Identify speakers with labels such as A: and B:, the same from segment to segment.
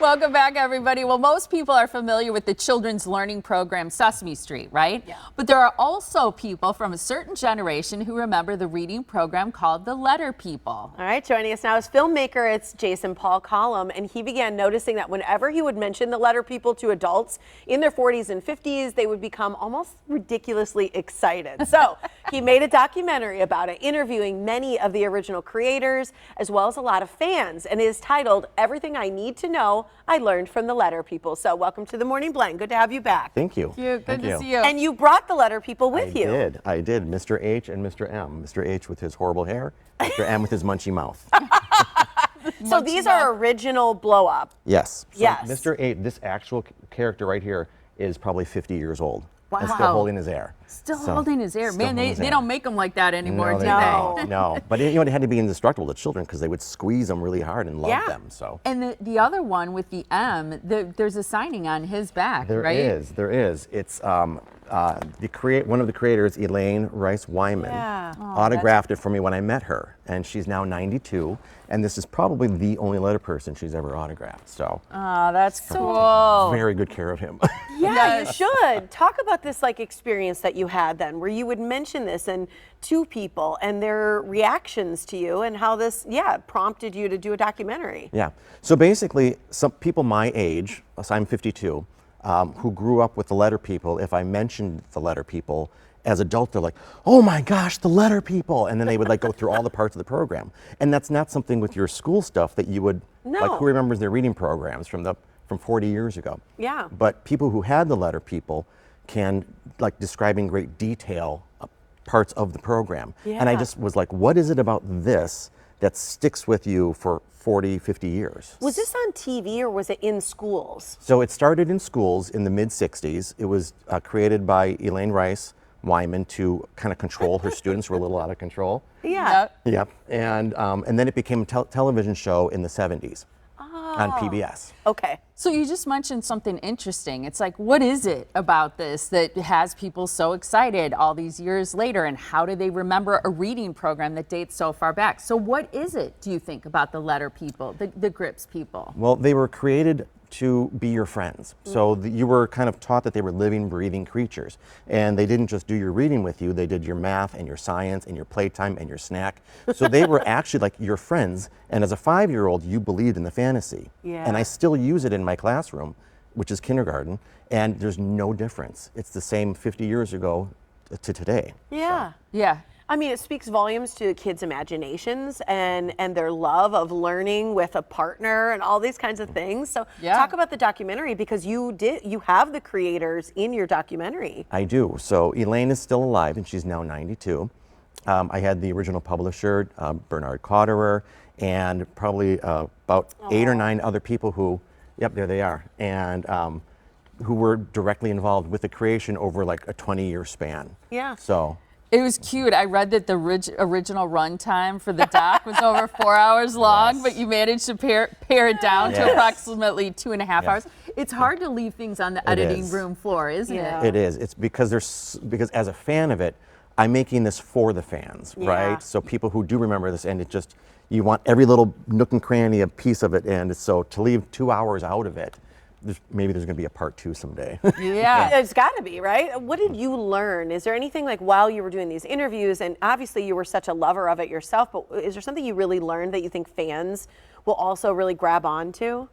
A: Welcome back, everybody. Well, most people are familiar with the children's learning program Sesame Street, right?
B: Yeah.
A: But there are also people from a certain generation who remember the reading program called The Letter People.
B: All right, joining us now is filmmaker, it's Jason Paul Collum, and he began noticing that whenever he would mention The Letter People to adults in their 40s and 50s, they would become almost ridiculously excited. So he made a documentary about it, interviewing many of the original creators, as well as a lot of fans, and it is titled Everything I Need to Know I Learned from The Letter People. So welcome to the Morning Blend. Good to have you back.
C: Thank you.
A: Good to see you.
B: And you brought The Letter People with you.
C: I did. Mr. H and Mr. M. Mr. H with his horrible hair, Mr. M with his munchy mouth.
B: So these are original blow up.
C: Yes. So
B: Yes.
C: Mr. H, this actual character right here is probably 50 years old.
A: Wow.
C: And still holding his hair.
A: Still holding his hair. Man, they don't make them like that anymore,
C: No,
A: do
C: they
A: they?
C: don't. No. But it had to be indestructible to children because they would squeeze them really hard and love them. So.
A: And the other one with the M, there's a signing on his back,
C: There
A: right?
C: There is. It's one of the creators, Elaine Rice Wyman, autographed it for me when I met her, and she's now 92, and this is probably the only letter person she's ever autographed. So,
A: Oh, that's cool.
C: very good care of him.
B: Yeah, you should. Talk about this experience that you had then, where you would mention this to people and their reactions to you, and how this, prompted you to do a documentary.
C: Yeah. So basically, some people my age, so I'm 52, who grew up with the Letter People, if I mentioned the Letter People, as adults, they're like, oh my gosh, the Letter People. And then they would go through all the parts of the program. And that's not something with your school stuff that you would, who remembers their reading programs from 40 years ago.
B: Yeah.
C: But people who had the Letter People can describe in great detail parts of the program.
B: Yeah.
C: And I just was like, what is it about this that sticks with you for 40, 50 years?
B: Was this on TV or was it in schools?
C: So it started in schools in the mid-60s. It was created by Elaine Rice Wyman to kind of control her students who were a little out of control.
B: Yeah.
C: Yep. And then it became a television show in the 70s on PBS.
B: Okay.
A: So you just mentioned something interesting. It's like, what is it about this that has people so excited all these years later, and how do they remember a reading program that dates so far back? So what is it, do you think, about the Letter People, the Grips people?
C: Well, they were created to be your friends. So you were kind of taught that they were living, breathing creatures. And they didn't just do your reading with you, they did your math and your science and your playtime and your snack. So they were actually like your friends. And as a 5-year-old, you believed in the fantasy.
B: Yeah.
C: And I still use it in my classroom, which is kindergarten, and there's no difference. It's the same 50 years ago to today.
B: Yeah.
A: Yeah.
B: I mean, it speaks volumes to kids' imaginations and their love of learning with a partner and all these kinds of things. So talk about the documentary, because you have the creators in your documentary.
C: I do. So Elaine is still alive, and she's now 92. I had the original publisher, Bernard Cotterer, and probably about 8 or 9 other people who, there they are, and who were directly involved with the creation over a 20-year span.
B: Yeah.
C: So.
A: It was cute. I read that the original run time for the doc was over 4 hours long, but you managed to pare it down to approximately 2.5 hours. It's hard to leave things on the editing room floor, isn't it?
C: It is. It's because because as a fan of it, I'm making this for the fans, right? So people who do remember this, and you want every little nook and cranny, a piece of it, and so to leave 2 hours out of it, maybe there's going to be a part 2 someday.
A: Yeah.
B: There's got to be, right? What did you learn? Is there anything while you were doing these interviews, and obviously you were such a lover of it yourself, but is there something you really learned that you think fans will also really grab onto?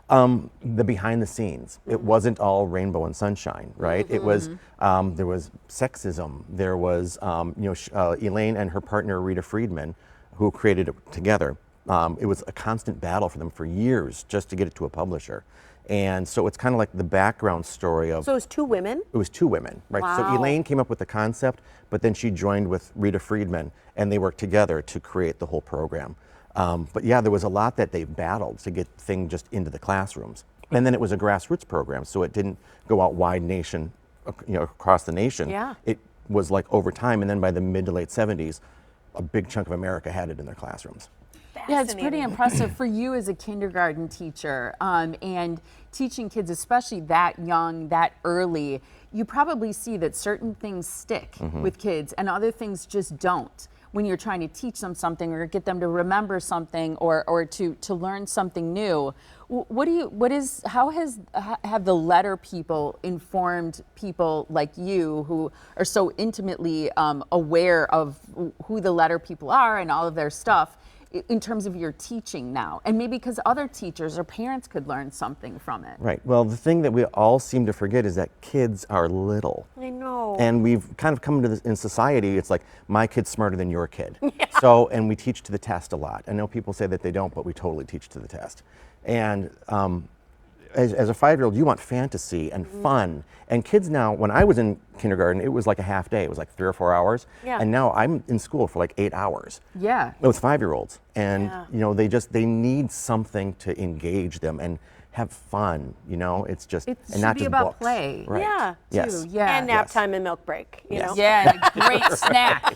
C: The behind the scenes. It wasn't all rainbow and sunshine, right? It was, there was sexism. There was, Elaine and her partner, Rita Friedman, who created it together. It was a constant battle for them for years just to get it to a publisher. And so it's kind of like the background story of...
B: So it was 2 women?
C: It was 2 women, right?
B: Wow.
C: So Elaine came up with the concept, but then she joined with Rita Friedman, and they worked together to create the whole program. But yeah, there was a lot that they battled to get the thing just into the classrooms. And then it was a grassroots program, so it didn't go out wide nation, across the nation.
B: Yeah.
C: It was over time, and then by the mid to late 70s, a big chunk of America had it in their classrooms.
A: Yeah, it's pretty impressive for you as a kindergarten teacher, and teaching kids, especially that young, that early. You probably see that certain things stick with kids and other things just don't. when you're trying to teach them something or get them to remember something or to learn something new. Have the letter people informed people like you who are so intimately aware of who the letter people are and all of their stuff in terms of your teaching now? And maybe because other teachers or parents could learn something from it.
C: Right. Well, the thing that we all seem to forget is that kids are little.
B: I know.
C: And we've kind of come to this in society, it's like, my kid's smarter than your kid. Yeah. So, and we teach to the test a lot. I know people say that they don't, but we totally teach to the test. And as a 5-year-old, you want fantasy and fun. And kids now, when I was in kindergarten, it was like a half day. It was like 3 or 4 hours.
B: Yeah.
C: And now I'm in school for like 8 hours.
A: Yeah.
C: With 5-year-olds. And, you know, they need something to engage them and have fun, you know? It's just,
A: It
C: and
A: should
C: not
A: be
C: just
A: about
C: books.
A: play.
C: Right.
B: Yeah.
C: Yes.
A: Too. Yeah.
B: And nap
C: Yes.
B: time and milk break, you know?
A: Yeah, and a great snack.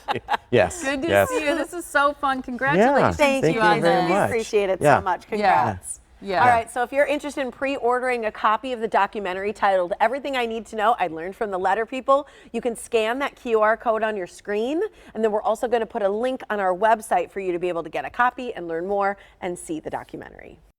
C: Yes.
A: Good to
C: yes.
A: see you. This is so fun. Congratulations.
B: Thank
C: Thank
B: you
C: you
B: guys.
C: very
B: We
C: much.
B: appreciate it
C: Yeah.
B: so much.
A: Yeah.
B: Congrats.
A: Yeah.
B: All right, so if you're interested in pre-ordering a copy of the documentary titled Everything I Need to Know I Learned from the Letter People, you can scan that QR code on your screen, and then we're also going to put a link on our website for you to be able to get a copy and learn more and see the documentary.